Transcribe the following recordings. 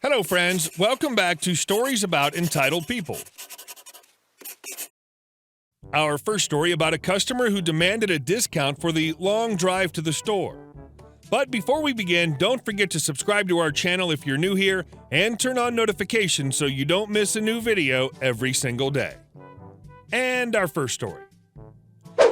Hello, friends. Welcome back to Stories About Entitled People. Our first story about a customer who demanded a discount for the long drive to the store. But before we begin, don't forget to subscribe to our channel if you're new here and turn on notifications so you don't miss a new video every single day. And our first story.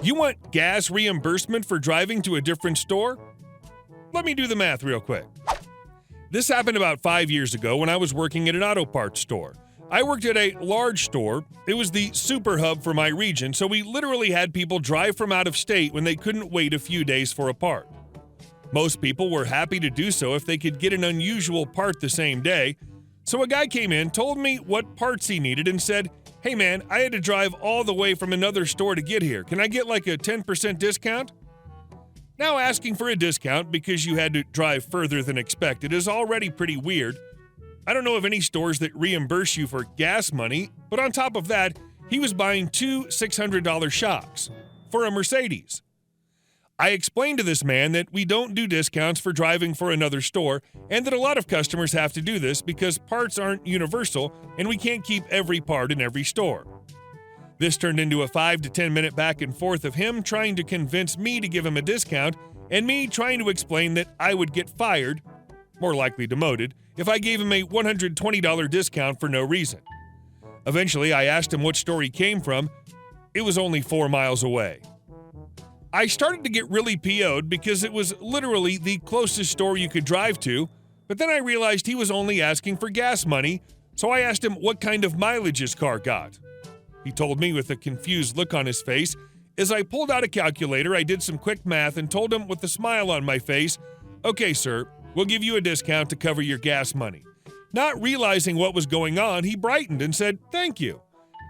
You want gas reimbursement for driving to a different store? Let me do the math real quick. This happened about 5 years ago when I was working at an auto parts store. I worked at a large store. It was the super hub for my region, so we literally had people drive from out of state when they couldn't wait a few days for a part. Most people were happy to do so if they could get an unusual part the same day. So a guy came in, told me what parts he needed, and said, "Hey man, I had to drive all the way from another store to get here. Can I get like a 10% discount?" Now, asking for a discount because you had to drive further than expected is already pretty weird. I don't know of any stores that reimburse you for gas money, but on top of that, he was buying two $600 shocks for a Mercedes. I explained to this man that we don't do discounts for driving for another store, and that a lot of customers have to do this because parts aren't universal and we can't keep every part in every store. This turned into a 5 to 10 minute back and forth of him trying to convince me to give him a discount and me trying to explain that I would get fired, more likely demoted, if I gave him a $120 discount for no reason. Eventually, I asked him what store he came from. It was only 4 miles away. I started to get really PO'd because it was literally the closest store you could drive to, but then I realized he was only asking for gas money, so I asked him what kind of mileage his car got. He told me with a confused look on his face. As I pulled out a calculator, I did some quick math and told him with a smile on my face, "Okay, sir, we'll give you a discount to cover your gas money." Not realizing what was going on, he brightened and said, "Thank you."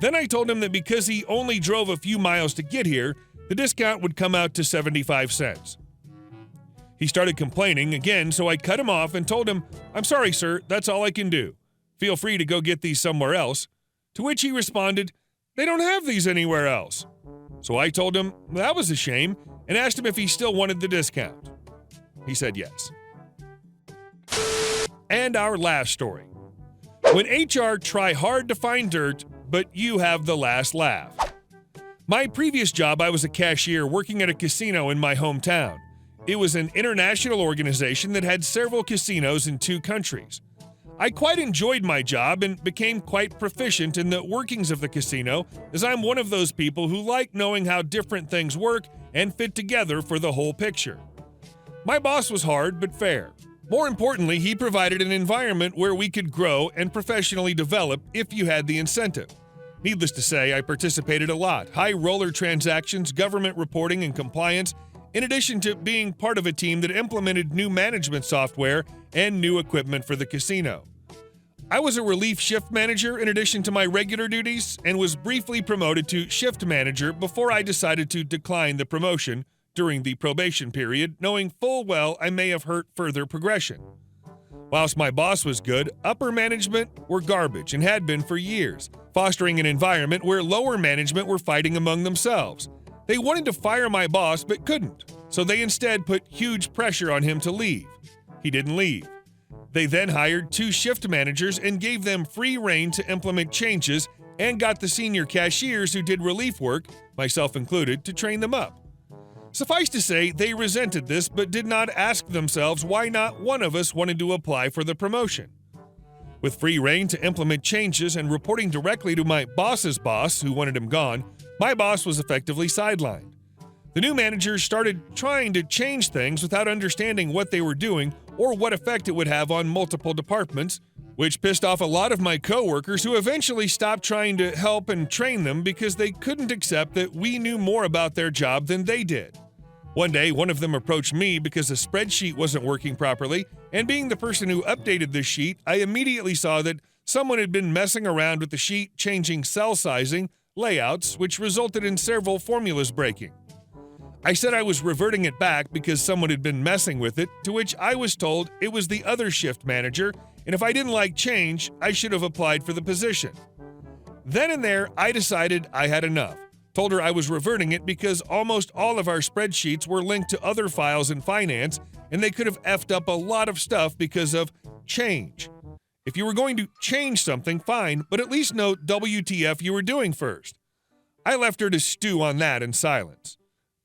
Then I told him that because he only drove a few miles to get here, the discount would come out to 75 cents. He started complaining again, so I cut him off and told him, "I'm sorry, sir, that's all I can do. Feel free to go get these somewhere else." To which he responded, "They don't have these anywhere else." So I told him that was a shame and asked him if he still wanted the discount. He said yes. And our last story. When HR try hard to find dirt, but you have the last laugh. My previous job, I was a cashier working at a casino in my hometown. It was an international organization that had several casinos in 2 countries. I quite enjoyed my job and became quite proficient in the workings of the casino, as I'm one of those people who like knowing how different things work and fit together for the whole picture. My boss was hard but fair. More importantly, he provided an environment where we could grow and professionally develop if you had the incentive. Needless to say, I participated a lot. High roller transactions, government reporting and compliance, in addition to being part of a team that implemented new management software and new equipment for the casino. I was a relief shift manager in addition to my regular duties and was briefly promoted to shift manager before I decided to decline the promotion during the probation period, knowing full well I may have hurt further progression. Whilst my boss was good, upper management were garbage and had been for years, fostering an environment where lower management were fighting among themselves. They wanted to fire my boss but couldn't, so they instead put huge pressure on him to leave. He didn't leave. They then hired 2 shift managers and gave them free rein to implement changes and got the senior cashiers who did relief work, myself included, to train them up. Suffice to say, they resented this but did not ask themselves why not one of us wanted to apply for the promotion. With free rein to implement changes and reporting directly to my boss's boss, who wanted him gone, my boss was effectively sidelined. The new managers started trying to change things without understanding what they were doing or what effect it would have on multiple departments, which pissed off a lot of my coworkers who eventually stopped trying to help and train them because they couldn't accept that we knew more about their job than they did. One day, one of them approached me because a spreadsheet wasn't working properly, and being the person who updated this sheet, I immediately saw that someone had been messing around with the sheet, changing cell sizing, layouts, which resulted in several formulas breaking. I said I was reverting it back because someone had been messing with it, to which I was told it was the other shift manager, and if I didn't like change, I should have applied for the position. Then and there, I decided I had enough. Told her I was reverting it because almost all of our spreadsheets were linked to other files in finance, and they could have effed up a lot of stuff because of change. If you were going to change something, fine, but at least know WTF you were doing first. I left her to stew on that in silence.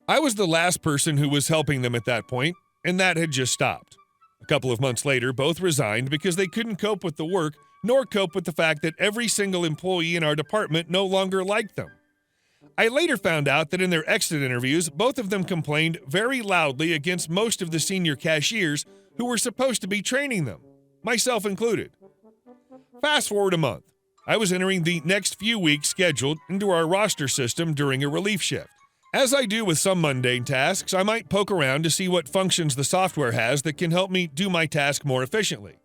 I was the last person who was helping them at that point, and that had just stopped. A couple of months later, both resigned because they couldn't cope with the work, nor cope with the fact that every single employee in our department no longer liked them. I later found out that in their exit interviews, both of them complained very loudly against most of the senior cashiers who were supposed to be training them, myself included. Fast forward a month. I was entering the next few weeks scheduled into our roster system during a relief shift. As I do with some mundane tasks, I might poke around to see what functions the software has that can help me do my task more efficiently.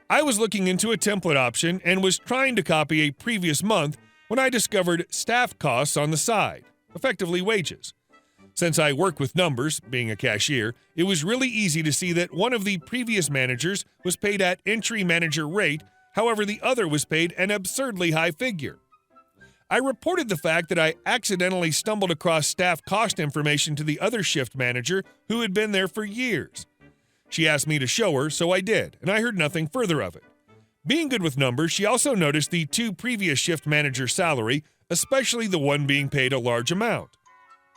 I was looking into a template option and was trying to copy a previous month when I discovered staff costs on the side, effectively wages. Since I work with numbers, being a cashier, it was really easy to see that one of the previous managers was paid at entry manager rate, however the other was paid an absurdly high figure. I reported the fact that I accidentally stumbled across staff cost information to the other shift manager who had been there for years. She asked me to show her, so I did, and I heard nothing further of it. Being good with numbers, she also noticed the two previous shift managers' salary, especially the one being paid a large amount.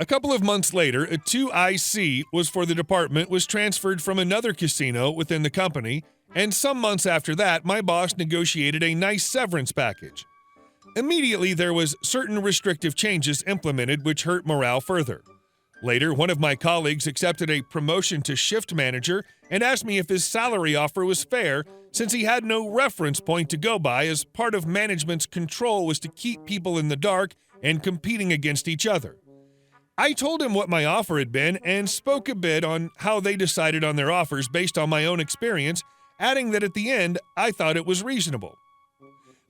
A couple of months later, a 2IC was for the department was transferred from another casino within the company, and some months after that, my boss negotiated a nice severance package. Immediately, there was certain restrictive changes implemented which hurt morale further. Later, one of my colleagues accepted a promotion to shift manager and asked me if his salary offer was fair since he had no reference point to go by, as part of management's control was to keep people in the dark and competing against each other. I told him what my offer had been and spoke a bit on how they decided on their offers based on my own experience, adding that at the end, I thought it was reasonable.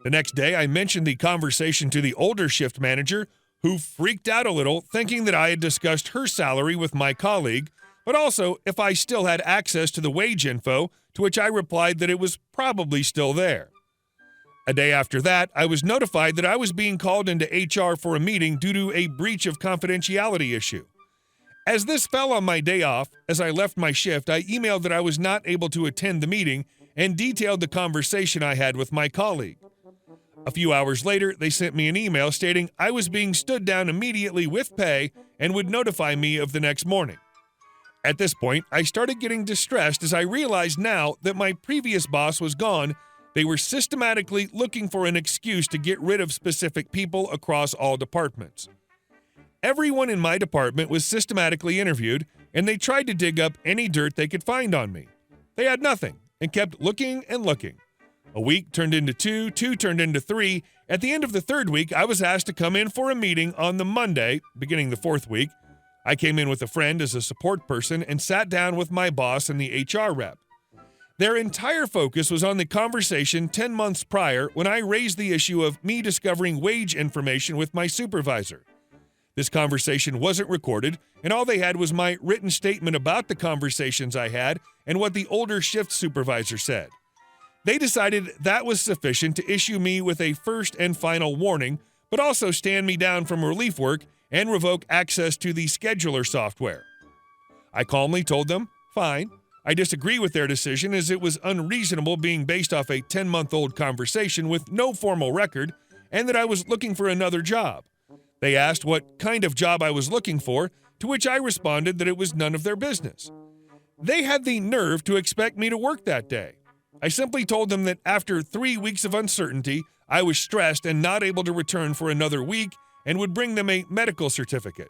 The next day, I mentioned the conversation to the older shift manager, who freaked out a little, thinking that I had discussed her salary with my colleague, but also if I still had access to the wage info, to which I replied that it was probably still there. A day after that, I was notified that I was being called into HR for a meeting due to a breach of confidentiality issue. As this fell on my day off, as I left my shift, I emailed that I was not able to attend the meeting and detailed the conversation I had with my colleague. A few hours later, they sent me an email stating I was being stood down immediately with pay and would notify me of the next morning. At this point, I started getting distressed as I realized now that my previous boss was gone. They were systematically looking for an excuse to get rid of specific people across all departments. Everyone in my department was systematically interviewed, and they tried to dig up any dirt they could find on me. They had nothing and kept looking and looking. A week turned into two turned into three. At the end of the third week, I was asked to come in for a meeting on the Monday, beginning the fourth week. I came in with a friend as a support person and sat down with my boss and the HR rep. Their entire focus was on the conversation 10 months prior when I raised the issue of me discovering wage information with my supervisor. This conversation wasn't recorded, and all they had was my written statement about the conversations I had and what the older shift supervisor said. They decided that was sufficient to issue me with a first and final warning, but also stand me down from relief work and revoke access to the scheduler software. I calmly told them, fine. I disagree with their decision as it was unreasonable being based off a 10-month-old conversation with no formal record, and that I was looking for another job. They asked what kind of job I was looking for, to which I responded that it was none of their business. They had the nerve to expect me to work that day. I simply told them that after 3 weeks of uncertainty, I was stressed and not able to return for another week and would bring them a medical certificate.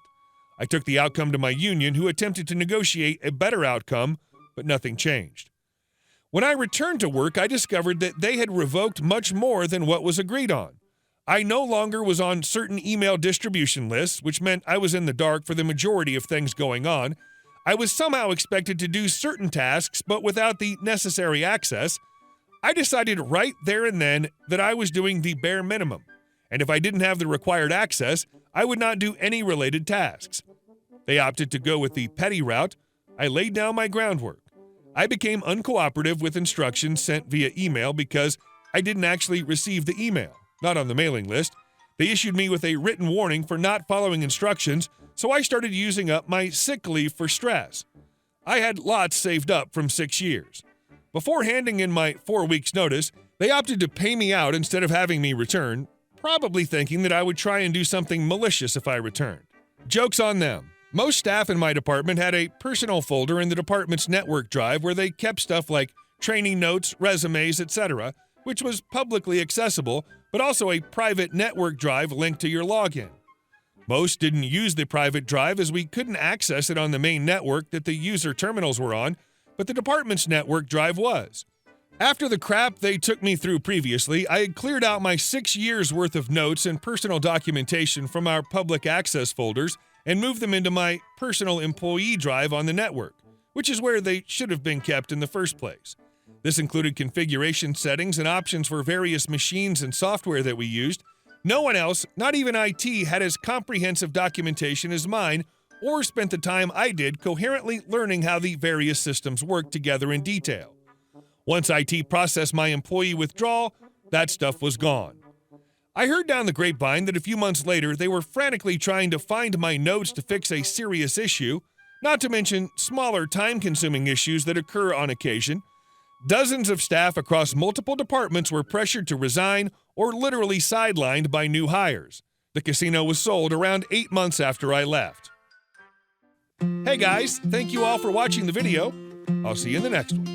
I took the outcome to my union, who attempted to negotiate a better outcome, but nothing changed. When I returned to work, I discovered that they had revoked much more than what was agreed on. I no longer was on certain email distribution lists, which meant I was in the dark for the majority of things going on. I was somehow expected to do certain tasks, but without the necessary access. I decided right there and then that I was doing the bare minimum, and if I didn't have the required access, I would not do any related tasks. They opted to go with the petty route. I laid down my groundwork. I became uncooperative with instructions sent via email because I didn't actually receive the email, not on the mailing list. They issued me with a written warning for not following instructions, so I started using up my sick leave for stress. I had lots saved up from 6 years. Before handing in my 4 weeks' notice, They opted to pay me out instead of having me return, probably thinking that I would try and do something malicious if I returned. Joke's on them. Most staff in my department had a personal folder in the department's network drive where they kept stuff like training notes, resumes, etc., which was publicly accessible, but also a private network drive linked to your login. Most didn't use the private drive as we couldn't access it on the main network that the user terminals were on, but the department's network drive was. After the crap they took me through previously, I had cleared out my 6 years' worth of notes and personal documentation from our public access folders and moved them into my personal employee drive on the network, which is where they should have been kept in the first place. This included configuration settings and options for various machines and software that we used. No one else, not even IT, had as comprehensive documentation as mine or spent the time I did coherently learning how the various systems work together in detail. Once IT processed my employee withdrawal, that stuff was gone. I heard down the grapevine that a few months later they were frantically trying to find my notes to fix a serious issue, not to mention smaller time-consuming issues that occur on occasion. Dozens of staff across multiple departments were pressured to resign or literally sidelined by new hires. The casino was sold around 8 months after I left. Hey guys, thank you all for watching the video. I'll see you in the next one.